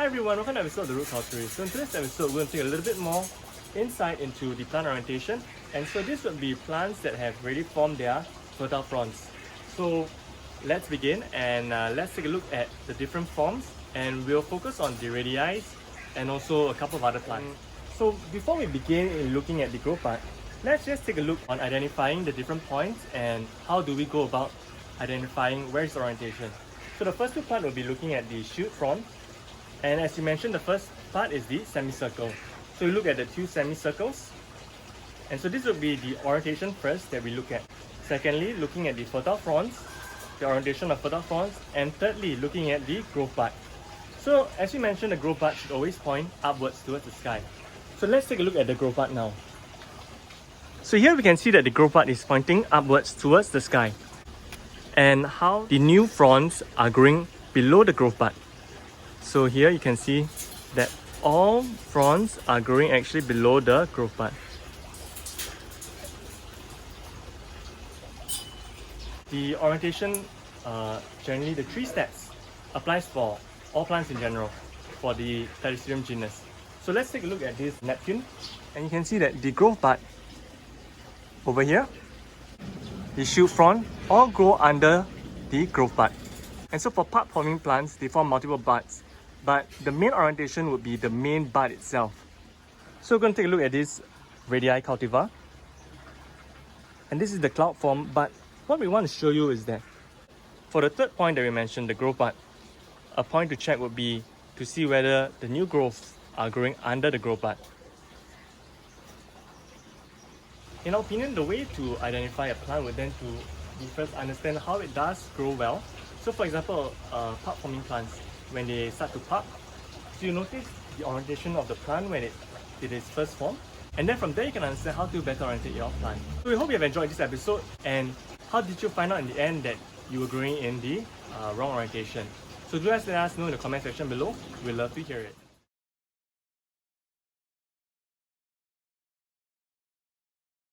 everyone, welcome to episode of The Root Culturist. So in today's episode, we're going to take a little bit more insight into the plant orientation. And so this would be plants that have already formed their fertile fronds. So let's begin and let's take a look at the different forms, and we'll focus on the radii and also a couple of other plants. So before we begin in looking at the growth part, let's just take a look on identifying the different points and how do we go about identifying where is the orientation. So the first two parts will be looking at the shoot frond, and as you mentioned, the first part is the semicircle. So you look at the two semicircles, and so this will be the orientation first that we look at. Secondly, looking at the fertile fronds, the orientation of fertile fronds, and thirdly, looking at the growth part. So as you mentioned, the growth part should always point upwards towards the sky. So let's take a look at the growth part now. So here we can see that the growth part is pointing upwards towards the sky, and how the new fronds are growing below the growth part. So here you can see that all fronds are growing actually below the growth part. The orientation, generally the 3 steps, applies for all plants in general for the Platycerium genus. So let's take a look at this Neptune, and you can see that the growth part over here, the shoot frond, all grow under the growth part. And so for bud forming plants, they form multiple buds, but the main orientation would be the main bud itself. So we're going to take a look at this radii cultivar, and this is the cloud form. But what we want to show you is that for the third point that we mentioned, the growth part, a point to check would be to see whether the new growths are growing under the growth part. In our opinion, the way to identify a plant would then to be first understand how it does grow well. So for example, bud forming plants, when they start to pop, so you notice the orientation of the plant when it is first formed, and then from there you can understand how to better orientate your plant. So we hope you have enjoyed this episode, and how did you find out in the end that you were growing in the wrong orientation? So do let us know in the comment section below. We'd love to hear it.